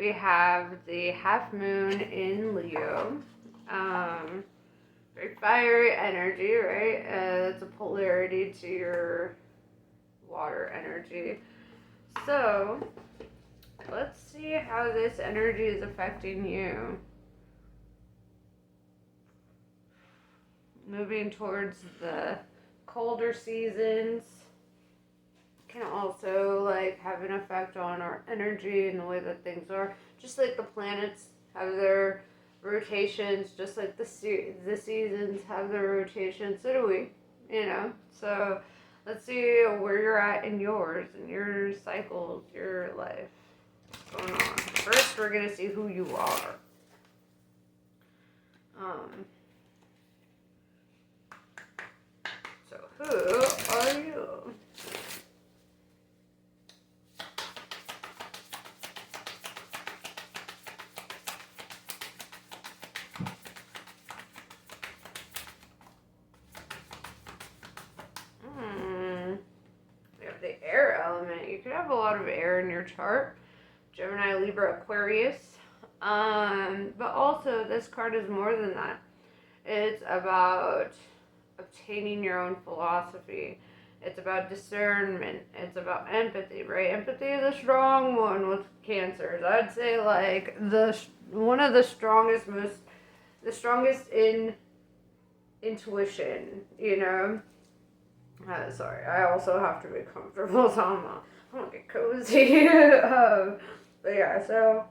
we have the half moon in Leo. Very fiery energy, right? It's a polarity to your water energy. So, let's see how this energy is affecting you. Moving towards the colder seasons can also like have an effect on our energy and the way that things are. Just like the planets have their rotations, just like the seasons have their rotations, so do we, you know. So let's see where you're at in yours and your cycles, your life. What's going on? First, we're gonna see who you are. So who are you? We have the air element. You could have a lot of air in your chart. Gemini, Libra, Aquarius. But also this card is more than that. It's about obtaining your own philosophy. It's about discernment. It's about empathy, right? Empathy is a strong one with Cancers. I'd say like one of the strongest in intuition, you know. Sorry, I also have to be comfortable, so I'm gonna get cozy. But yeah, so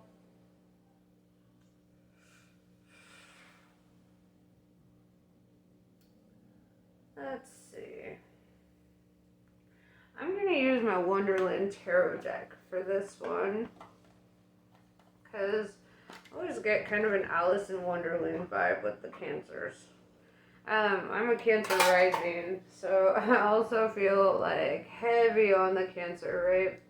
let's see. I'm gonna use my Wonderland Tarot deck for this one, because I always get kind of an Alice in Wonderland vibe with the Cancers. I'm a Cancer rising, so I also feel like heavy on the Cancer, right?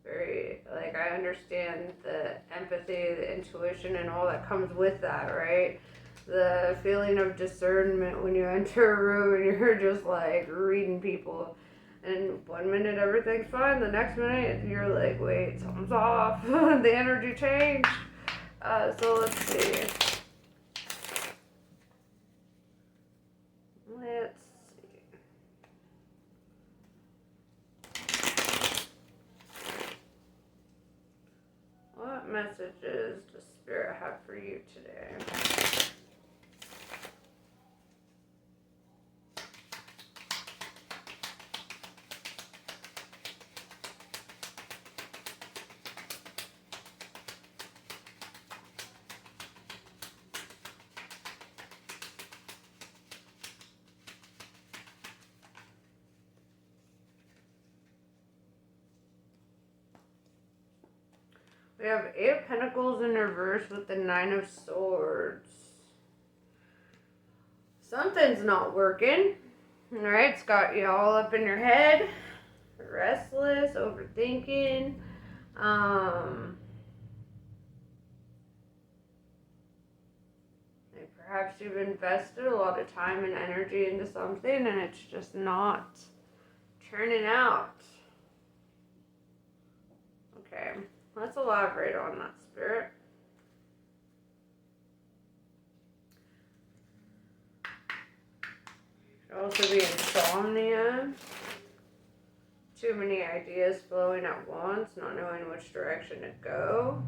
Very, like, I understand the empathy, the intuition, and all that comes with that, right? The feeling of discernment when you enter a room and you're just like reading people. And 1 minute everything's fine, the next minute you're like, wait, something's off. The energy changed. So let's see. Let's see. What messages does Spirit have for you today? We have 8 of Pentacles in reverse with the 9 of Swords. Something's not working. Alright, it's got you all up in your head. Restless, overthinking. Perhaps you've invested a lot of time and energy into something and it's just not turning out. Okay. Let's elaborate on that, Spirit. Could also be insomnia. Too many ideas flowing at once, not knowing which direction to go.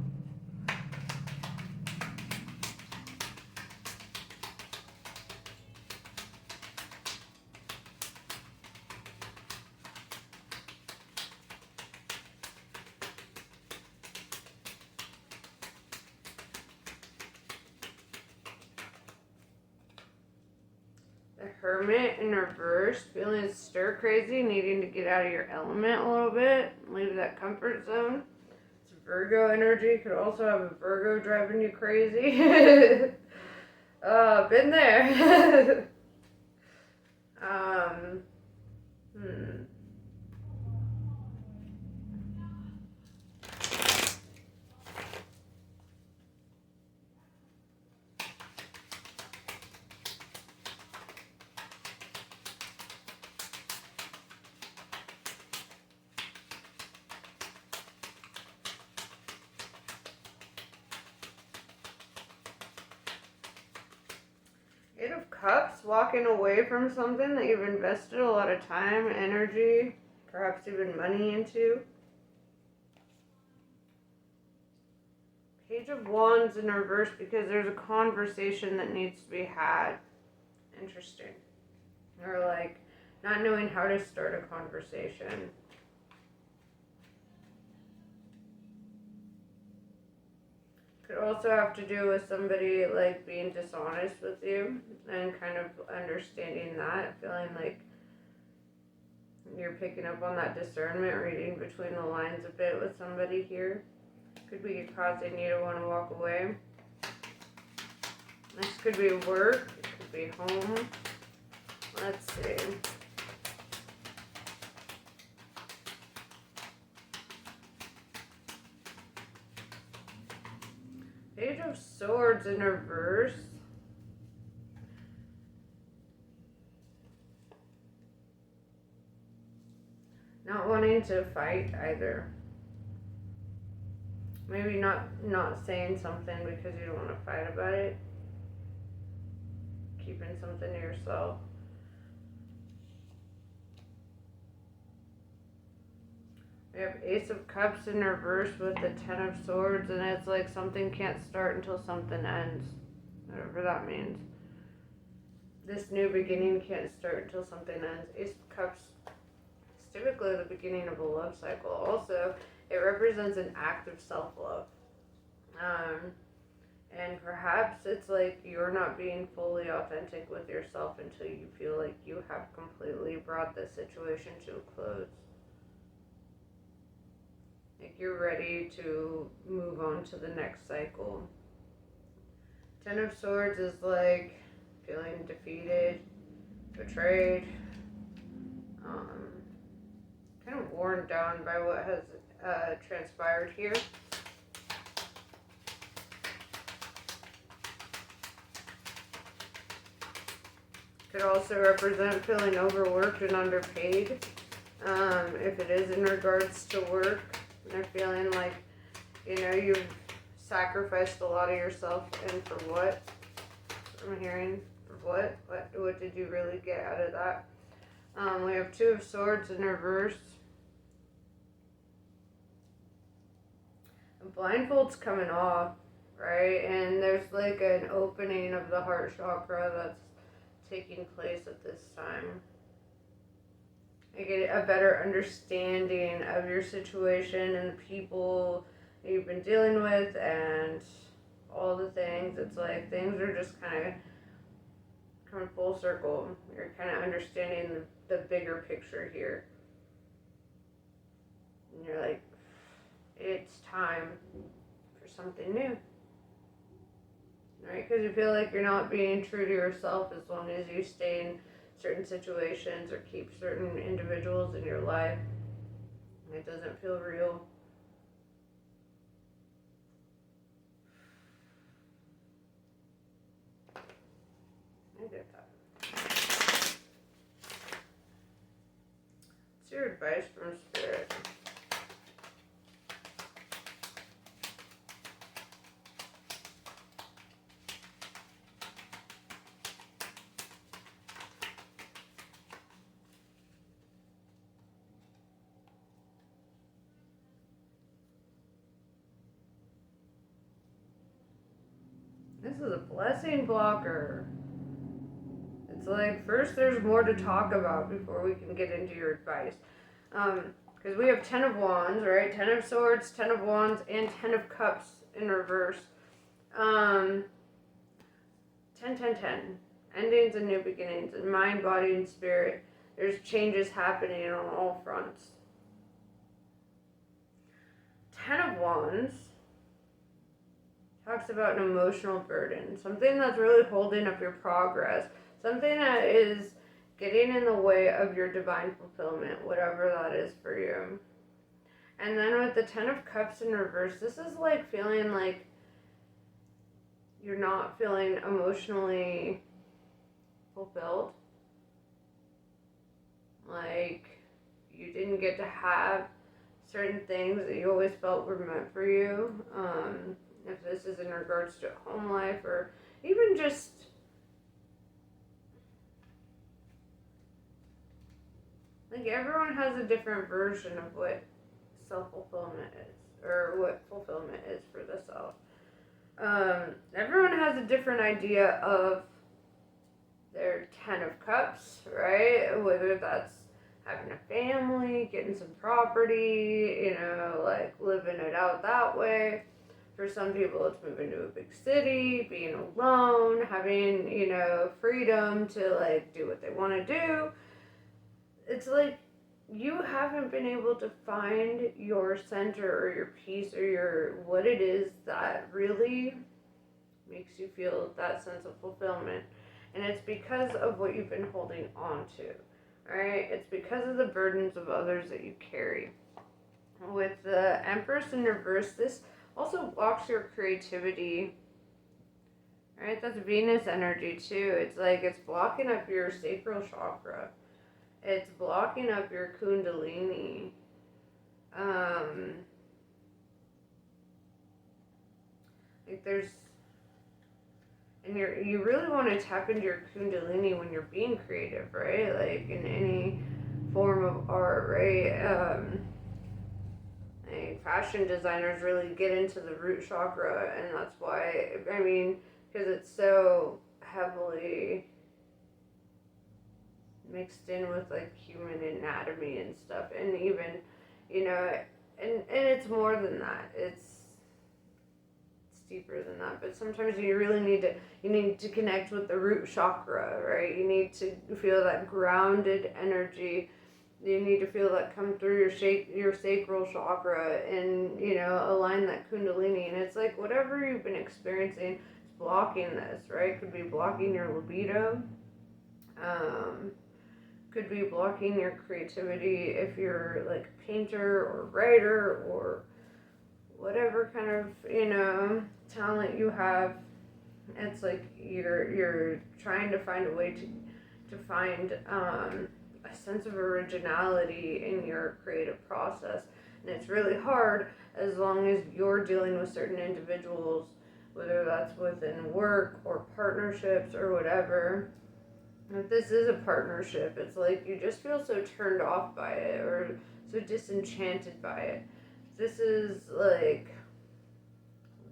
Hermit in reverse, feeling stir crazy, needing to get out of your element a little bit, leave that comfort zone. It's Virgo energy, could also have a Virgo driving you crazy. Been there. Cups, walking away from something that you've invested a lot of time, energy, perhaps even money into. Page of Wands in reverse because there's a conversation that needs to be had. Interesting. Or like not knowing how to start a conversation. Could also have to do with somebody like being dishonest with you and kind of understanding that, feeling like you're picking up on that discernment, reading between the lines a bit with somebody here. Could be causing you to want to walk away. This could be work, it could be home. Let's see. Page of Swords in reverse. Not wanting to fight either. Maybe not saying something because you don't want to fight about it. Keeping something to yourself. We have Ace of Cups in reverse with the Ten of Swords, and it's like something can't start until something ends. Whatever that means. This new beginning can't start until something ends. Ace of Cups is typically the beginning of a love cycle. Also, it represents an act of self-love. And perhaps it's like you're not being fully authentic with yourself until you feel like you have completely brought this situation to a close. Like you're ready to move on to the next cycle. Ten of Swords is like feeling defeated, betrayed, kind of worn down by what has transpired here. Could also represent feeling overworked and underpaid. If it is in regards to work, they're feeling like, you've sacrificed a lot of yourself, and for what? I'm hearing, for what? What did you really get out of that? We have Two of Swords in reverse. The blindfold's coming off, right? And there's like an opening of the heart chakra that's taking place at this time. You get a better understanding of your situation and the people you've been dealing with and all the things. It's like things are just kind of coming full circle. You're kind of understanding the bigger picture here. And you're like, it's time for something new. Right? Because you feel like you're not being true to yourself as long as you stay in certain situations or keep certain individuals in your life. It doesn't feel real. I get that. What's your advice from Spirit? This is a blessing blocker. It's like, first there's more to talk about before we can get into your advice. Because we have Ten of Wands, right? Ten of Swords, Ten of Wands, and Ten of Cups in reverse. 10, 10, 10. Endings and new beginnings in mind, body, and spirit. There's changes happening on all fronts. Ten of Wands talks about an emotional burden, something that's really holding up your progress, something that is getting in the way of your divine fulfillment, whatever that is for you. And then with the Ten of Cups in reverse, this is like feeling like you're not feeling emotionally fulfilled. Like you didn't get to have certain things that you always felt were meant for you. If this is in regards to home life or even just Like, everyone has a different version of what self-fulfillment is, or what fulfillment is for the self. Everyone has a different idea of their 10 of cups, right? Whether that's having a family, getting some property, like living it out that way. For some people, it's moving to a big city, being alone, having, freedom to, like, do what they want to do. It's like you haven't been able to find your center or your peace or your what it is that really makes you feel that sense of fulfillment. And it's because of what you've been holding on to. Alright? It's because of the burdens of others that you carry. With the Empress in reverse, this also blocks your creativity. Alright? That's Venus energy too. It's like it's blocking up your sacral chakra. It's blocking up your kundalini. Like there's, and you really want to tap into your kundalini when you're being creative, right? Like in any form of art, right? Like fashion designers really get into the root chakra, and that's why, because it's so heavily mixed in with like human anatomy and stuff, and even, and it's more than that. It's deeper than that, but sometimes you really need to connect with the root chakra, right? You need to feel that grounded energy. You need to feel that come through your sacral chakra, and align that kundalini. And it's like whatever you've been experiencing is blocking this, right? Could be blocking your libido, could be blocking your creativity if you're like a painter or writer or whatever kind of talent you have. It's like you're trying to find a way to find a sense of originality in your creative process, and it's really hard as long as you're dealing with certain individuals, whether that's within work or partnerships or whatever. If this is a partnership, it's like you just feel so turned off by it or so disenchanted by it. This is like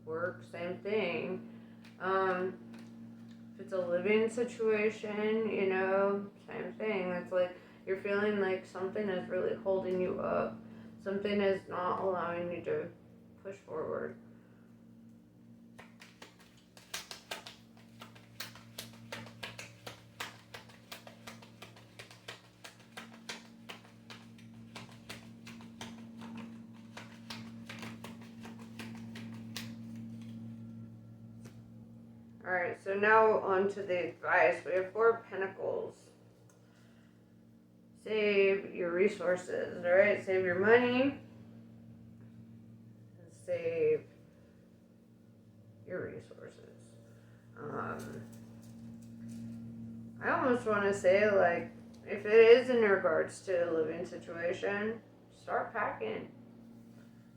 work, same thing. If it's a living situation, same thing. It's like you're feeling like something is really holding you up. Something is not allowing you to push forward. Alright, so now on to the advice. We have 4 of Pentacles. Save your resources, alright? Save your money. Save your resources. I almost want to say, like, if it is in regards to a living situation, start packing.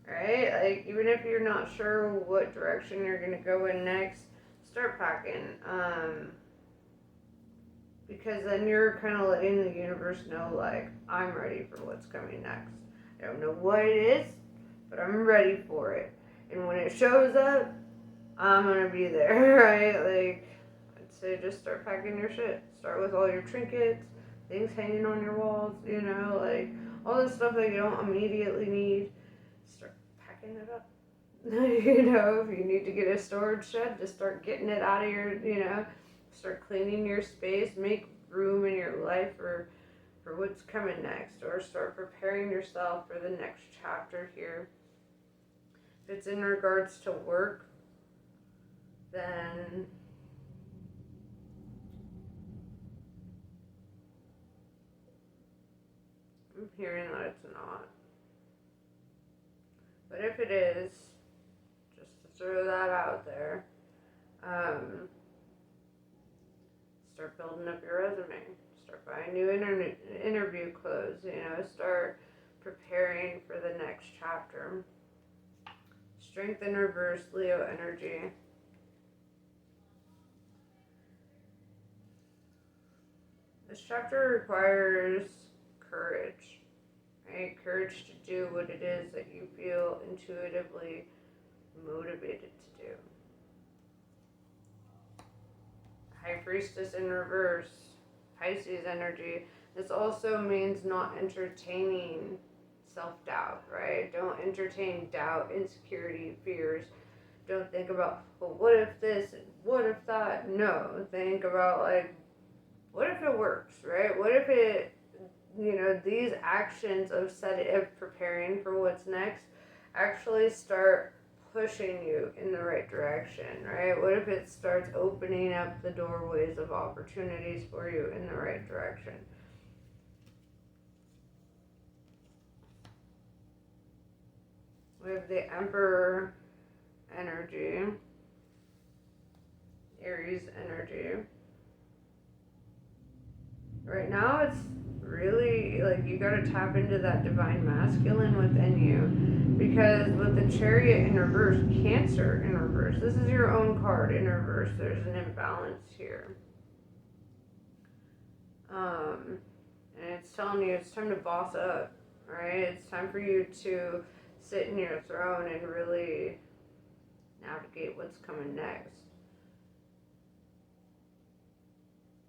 Right? Like, even if you're not sure what direction you're going to go in next, start packing. Because then you're kind of letting the universe know, like, I'm ready for what's coming next. I don't know what it is, but I'm ready for it. And when it shows up, I'm going to be there, right? Like, I'd say just start packing your shit. Start with all your trinkets, things hanging on your walls, like, all the stuff that you don't immediately need. Start packing it up. If you need to get a storage shed, just start getting it out of your, start cleaning your space, make room in your life for what's coming next, or start preparing yourself for the next chapter here. If it's in regards to work, then I'm hearing that it's not. But if it is, just to throw that out there, start building up your resume. Start buying new interview clothes. Start preparing for the next chapter. Strength in reverse, Leo energy. This chapter requires courage, right? Courage to do what it is that you feel intuitively motivated to do. High Priestess in reverse, Pisces energy. This also means not entertaining self-doubt, right? Don't entertain doubt, insecurity, fears. Don't think about, well, what if this and what if that? No, think about, like, what if it works, right? What if it, these actions of preparing for what's next actually start pushing you in the right direction, right? What if it starts opening up the doorways of opportunities for you in the right direction? We have the Emperor energy, Aries energy. Right now it's really like you gotta tap into that divine masculine within you, because with the Chariot in reverse, Cancer in reverse, this is your own card in reverse. There's an imbalance here. And it's telling you it's time to boss up, right? It's time for you to sit in your throne and really navigate what's coming next.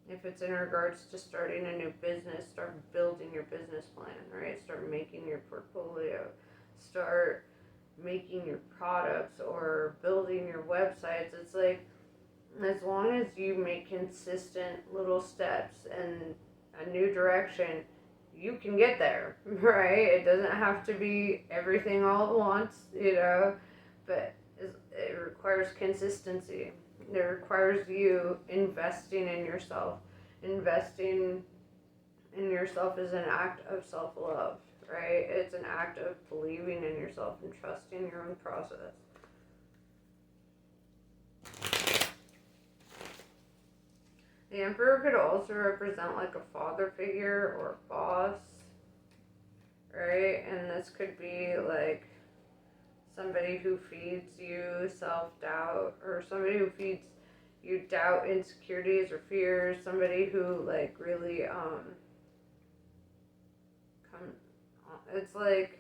If it's in regards to starting a new business, start building your business plan, right? Start making your portfolio. Start making your products or building your websites. It's like, as long as you make consistent little steps and a new direction, you can get there, right? It doesn't have to be everything all at once, but it requires consistency. It requires you investing in yourself. Investing in yourself is an act of self-love, right? It's an act of believing in yourself and trusting your own process. The Emperor could also represent like a father figure or a boss, right? And this could be like somebody who feeds you self-doubt, or somebody who feeds you doubt, insecurities, or fears. Somebody who like really it's like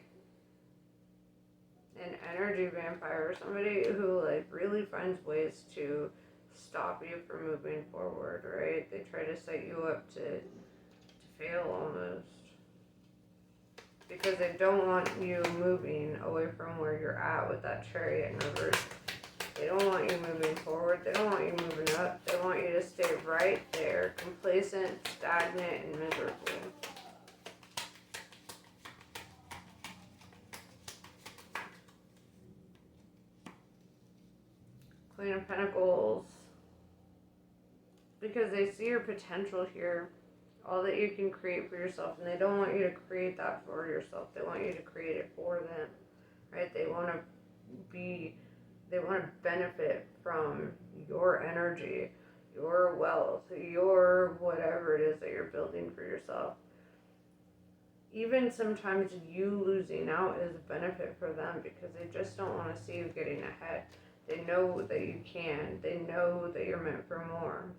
an energy vampire, or somebody who like really finds ways to stop you from moving forward, right? They try to set you up to fail almost, because they don't want you moving away from where you're at with that Chariot in reverse. They don't want you moving forward. They don't want you moving up. They want you to stay right there, complacent, stagnant, and miserable. Queen of Pentacles. Because they see your potential here, all that you can create for yourself, and they don't want you to create that for yourself. They want you to create it for them, right? They want to benefit from your energy, your wealth, your whatever it is that you're building for yourself. Even sometimes you losing out is a benefit for them, because they just don't want to see you getting ahead. They know that you can. They know that you're meant for more.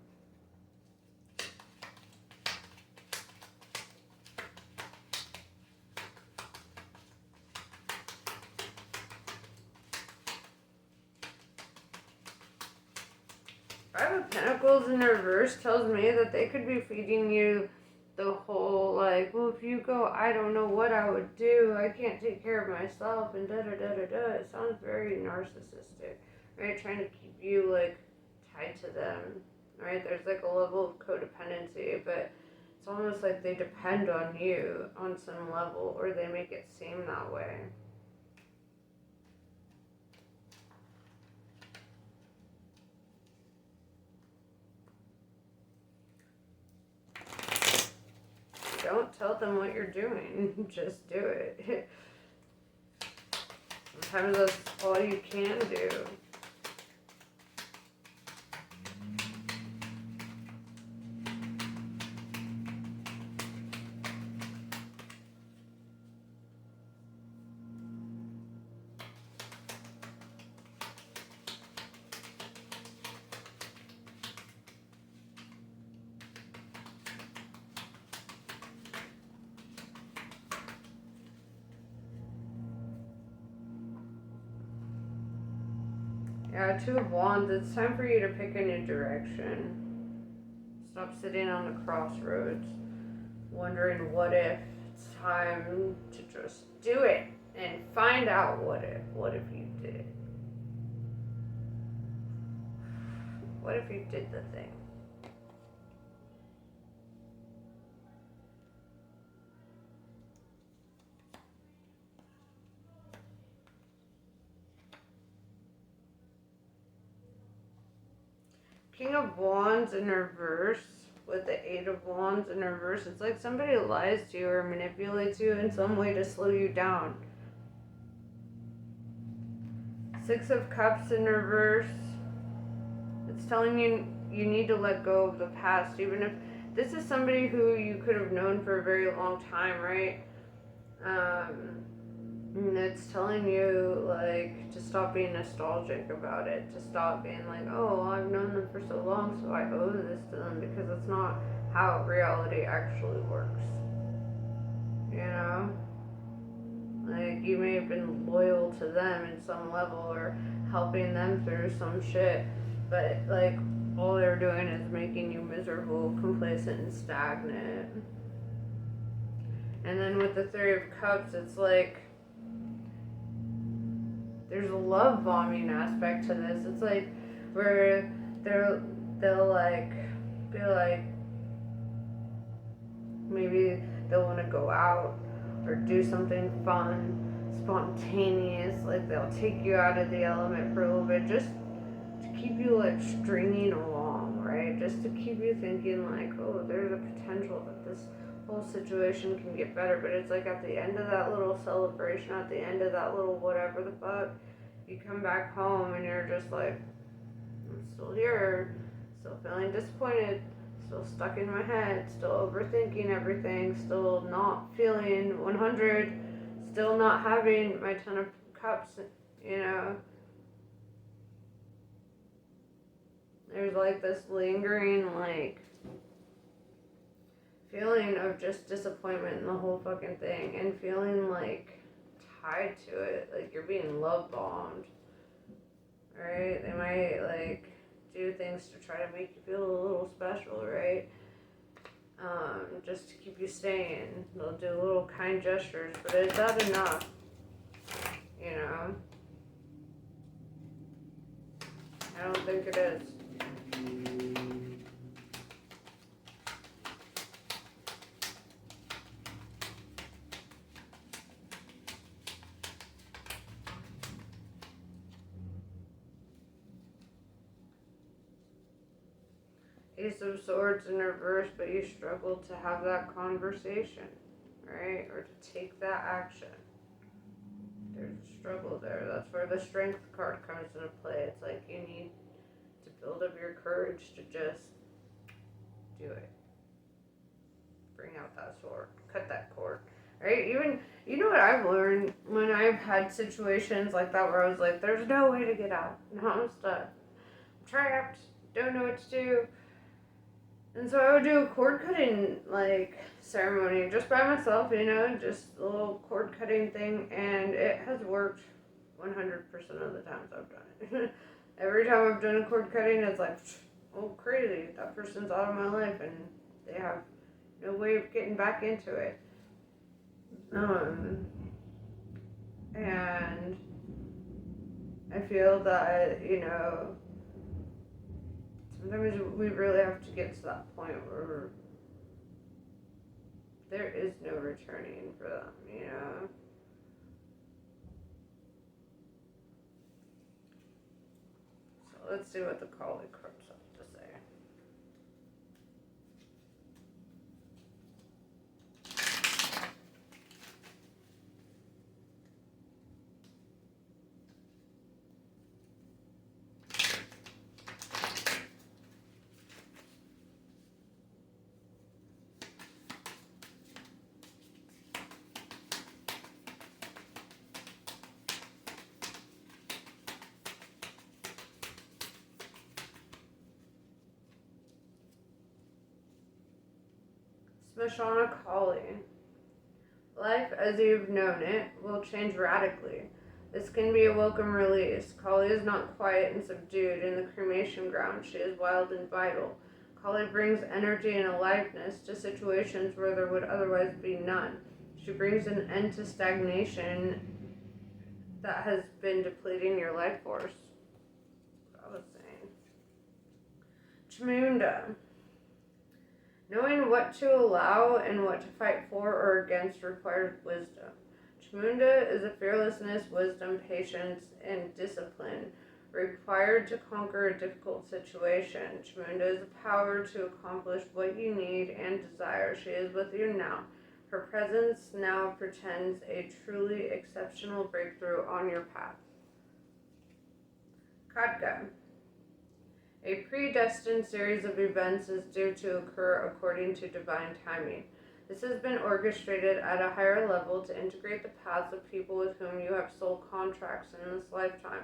Five of Pentacles in reverse tells me that they could be feeding you the whole, like, well, if you go, I don't know what I would do. I can't take care of myself, and da-da-da-da-da. It sounds very narcissistic, right? Trying to keep you, like, tied to them, right? There's, like, a level of codependency, but it's almost like they depend on you on some level, or they make it seem that way. Don't tell them what you're doing. Just do it. Sometimes that's all you can do. Yeah, Two of Wands, it's time for you to pick a new direction. Stop sitting on the crossroads, wondering what if. It's time to just do it and find out what if. What if you did? What if you did the thing? King of Wands in reverse with the Eight of Wands in reverse. It's like somebody lies to you or manipulates you in some way to slow you down. Six of Cups in reverse. It's telling you you need to let go of the past, even if this is somebody who you could have known for a very long time, right? And it's telling you like to stop being nostalgic about it, to stop being like, oh, I've known them for so long, so I owe this to them, because it's not how reality actually works. You know? Like, you may have been loyal to them in some level or helping them through some shit, but like all they're doing is making you miserable, complacent, and stagnant. And then with the Three of Cups, it's like there's a love bombing aspect to this. It's like where they'll like be like, maybe they'll want to go out or do something fun, spontaneous, like they'll take you out of the element for a little bit, just to keep you like stringing along, right? Just to keep you thinking like, oh, there's a potential that this whole situation can get better. But it's like at the end of that little celebration, at the end of that little whatever the fuck, you come back home and you're just like, I'm still here, still feeling disappointed, still stuck in my head, still overthinking everything, still not feeling 100, still not having my 10 of Cups, you know. There's like this lingering like feeling of just disappointment in the whole fucking thing, and feeling like tied to it, like you're being love bombed, right? They might like do things to try to make you feel a little special, right? Just to keep you staying. They'll do little kind gestures, but is that enough? You know? I don't think it is. Ace of Swords in reverse, but you struggle to have that conversation, right? Or to take that action. There's a struggle there. That's where the Strength card comes into play. It's like you need to build up your courage to just do it. Bring out that sword. Cut that cord. Right? Even, you know what I've learned when I've had situations like that where I was like, there's no way to get out. Now I'm stuck. I'm trapped. Don't know what to do. And so I would do a cord cutting like ceremony just by myself, you know, just a little cord cutting thing, and it has worked 100% of the times I've done it. Every time I've done a cord cutting, it's like, oh crazy, that person's out of my life and they have no way of getting back into it. And I feel that, you know, sometimes we really have to get to that point where there is no returning for them, you know? So let's see what the Kali cards have to say. Smashana Kali. Life as you've known it will change radically. This can be a welcome release. Kali is not quiet and subdued in the cremation ground. She is wild and vital. Kali brings energy and aliveness to situations where there would otherwise be none. She brings an end to stagnation that has been depleting your life force. I was saying. Chamunda. Knowing what to allow and what to fight for or against requires wisdom. Chamunda is a fearlessness, wisdom, patience, and discipline required to conquer a difficult situation. Chamunda is the power to accomplish what you need and desire. She is with you now. Her presence now portends a truly exceptional breakthrough on your path. Khadga. A predestined series of events is due to occur according to divine timing. This has been orchestrated at a higher level to integrate the paths of people with whom you have soul contracts in this lifetime.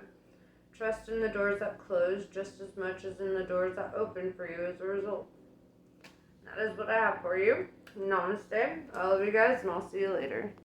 Trust in the doors that close just as much as in the doors that open for you as a result. That is what I have for you. Namaste. I love you guys, and I'll see you later.